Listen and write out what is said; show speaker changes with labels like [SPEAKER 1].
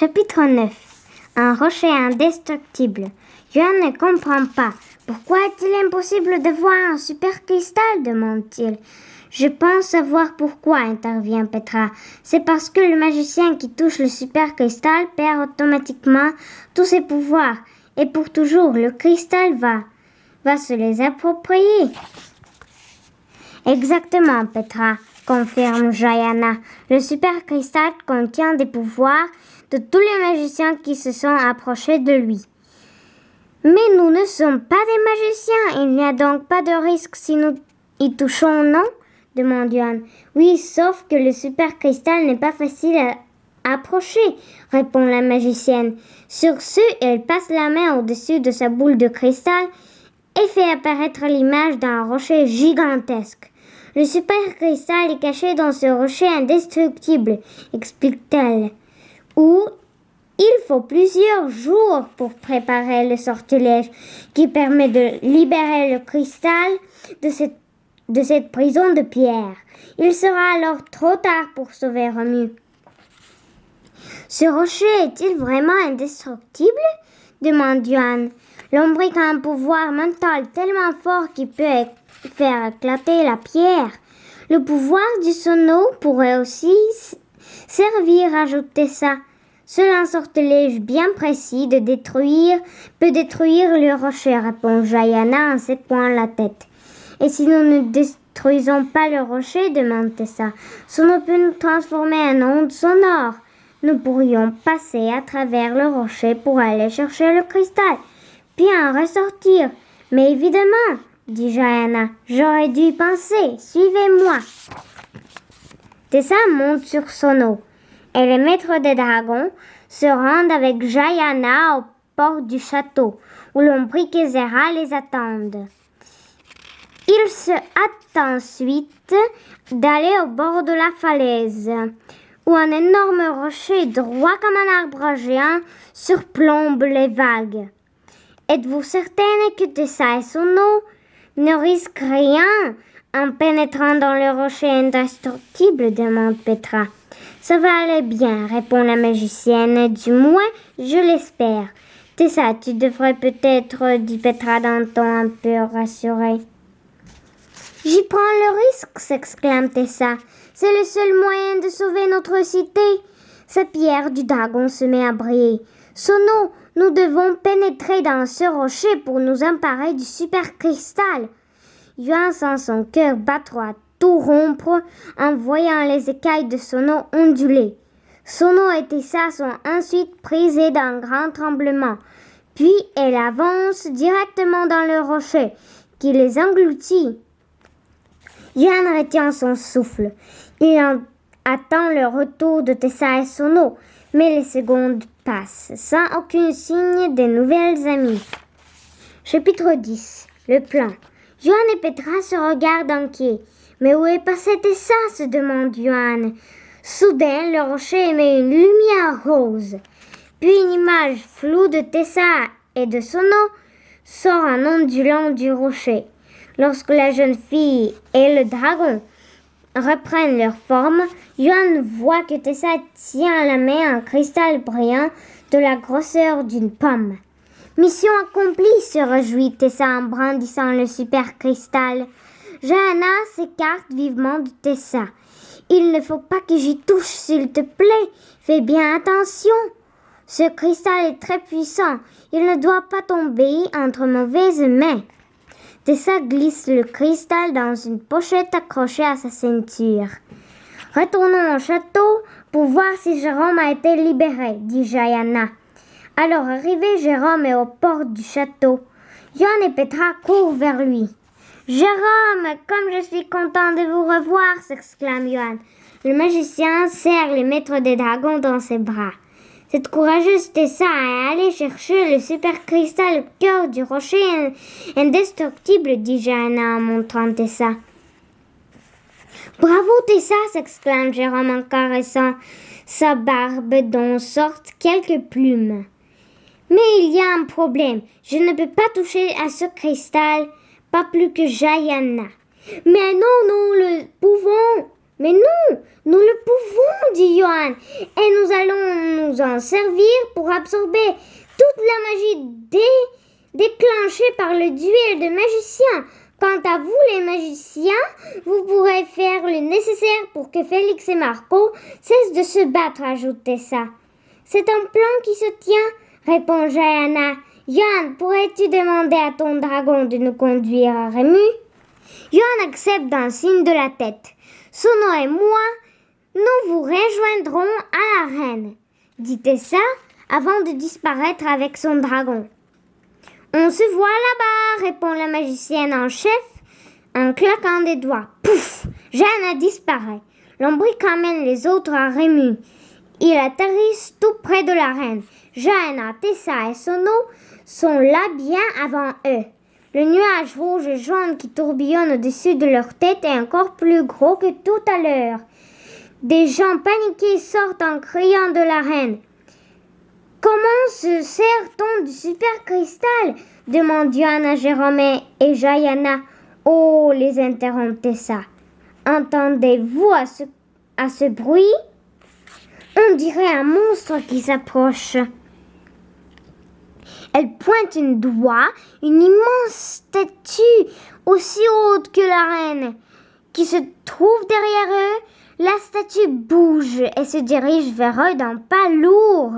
[SPEAKER 1] Chapitre 9. Un rocher indestructible. Johan ne comprend pas. Pourquoi est-il impossible de voir un super cristal, demande-t-il. Je pense savoir pourquoi, intervient Petra. C'est parce que le magicien qui touche le super cristal perd automatiquement tous ses pouvoirs. Et pour toujours, le cristal va se les approprier. Exactement, Petra, confirme Jayana. Le super cristal contient des pouvoirs de tous les magiciens qui se sont approchés de lui. Mais nous ne sommes pas des magiciens, il n'y a donc pas de risque si nous y touchons, non? Demande Johan. Oui, sauf que le super cristal n'est pas facile à approcher, répond la magicienne. Sur ce, elle passe la main au-dessus de sa boule de cristal et fait apparaître l'image d'un rocher gigantesque. Le super cristal est caché dans ce rocher indestructible, explique-t-elle, où il faut plusieurs jours pour préparer le sortilège qui permet de libérer le cristal de cette prison de pierre. Il sera alors trop tard pour sauver Romu. Ce rocher est-il vraiment indestructible? Demande Johan. Lombric a un pouvoir mental tellement fort qu'il peut faire éclater la pierre. Le pouvoir du sono pourrait aussi servir, ajoute Tessa. Seul un sortilège bien précis peut détruire le rocher, répond Jayana en secouant la tête. Et si nous ne détruisons pas le rocher, demande Tessa, Sono peut nous transformer en ondes sonores. Nous pourrions passer à travers le rocher pour aller chercher le cristal, puis en ressortir. Mais évidemment, dit Jayana, j'aurais dû y penser. Suivez-moi. Tessa monte sur Sono. Et les maîtres des dragons se rendent avec Jayana aux portes du château, où Lombric et Zera les attendent. Ils se hâtent ensuite d'aller au bord de la falaise, où un énorme rocher droit comme un arbre géant surplombe les vagues. Êtes-vous certaine que Tessa et Sono ne risquent rien en pénétrant dans le rocher indestructible, demande Petra. Ça va aller bien, répond la magicienne. Du moins, je l'espère. Tessa, tu devrais peut-être, dit Petra d'un ton un peu rassuré. J'y prends le risque, s'exclame Tessa. C'est le seul moyen de sauver notre cité. Sa pierre du dragon se met à briller. Sono, nous devons pénétrer dans ce rocher pour nous emparer du super cristal. Johan sent son cœur battre à tout rompre en voyant les écailles de Sono onduler. Sono et Tessa sont ensuite prisées d'un grand tremblement. Puis elle avance directement dans le rocher qui les engloutit. Johan retient son souffle. Il attend le retour de Tessa et Sono, mais les secondes passent sans aucun signe des nouvelles amies. Chapitre 10. Le plan. Johan et Petra se regardent inquiets. Mais où est passée Tessa, se demande Johan. Soudain, le rocher émet une lumière rose. Puis une image floue de Tessa et de Sono sort en ondulant du rocher. Lorsque la jeune fille et le dragon reprennent leur forme, Johan voit que Tessa tient à la main un cristal brillant de la grosseur d'une pomme. Mission accomplie, se réjouit Tessa en brandissant le super cristal. Jayana s'écarte vivement de Tessa. Il ne faut pas que j'y touche, s'il te plaît. Fais bien attention. Ce cristal est très puissant. Il ne doit pas tomber entre mauvaises mains. Tessa glisse le cristal dans une pochette accrochée à sa ceinture. Retournons au château pour voir si Jérôme a été libéré, dit Jayana. Alors arrivé, Jérôme est aux portes du château. Johan et Petra courent vers lui. Jérôme, comme je suis content de vous revoir, s'exclame Johan. Le magicien serre les maîtres des dragons dans ses bras. Cette courageuse Tessa est allée chercher le super cristal au cœur du rocher indestructible, dit Jayana en montrant Tessa. Bravo Tessa, s'exclame Jérôme en caressant sa barbe dont sortent quelques plumes. Mais il y a un problème. Je ne peux pas toucher à ce cristal, pas plus que Jayana. Mais non, nous le pouvons. Mais nous le pouvons, dit Johan, et nous allons nous en servir pour absorber toute la magie déclenchée par le duel de magiciens. Quant à vous, les magiciens, vous pourrez faire le nécessaire pour que Félix et Marco cessent de se battre, ajoute Tessa. C'est un plan qui se tient, répond Jayana. Johan, pourrais-tu demander à ton dragon de nous conduire à Rému? Johan accepte d'un signe de la tête. Sono et moi, nous vous rejoindrons à l'arène, dit Tessa avant de disparaître avec son dragon. On se voit là-bas, répond la magicienne en chef en claquant des doigts. Pouf! Jayana disparaît. Lombric emmène les autres à Rému. Ils atterrissent tout près de l'arène. Jayana, Tessa et Sono sont là bien avant eux. Le nuage rouge et jaune qui tourbillonne au-dessus de leur tête est encore plus gros que tout à l'heure. Des gens paniqués sortent en criant de l'arène. « Comment se sert-on du super cristal ?» demande Johanna, Jérôme et Jayana. « Oh !» les interrompt Tessa. « Entendez-vous à ce bruit ? On dirait un monstre qui s'approche. » Elle pointe un doigt, une immense statue aussi haute que la reine, qui se trouve derrière eux. La statue bouge et se dirige vers eux d'un pas lourd.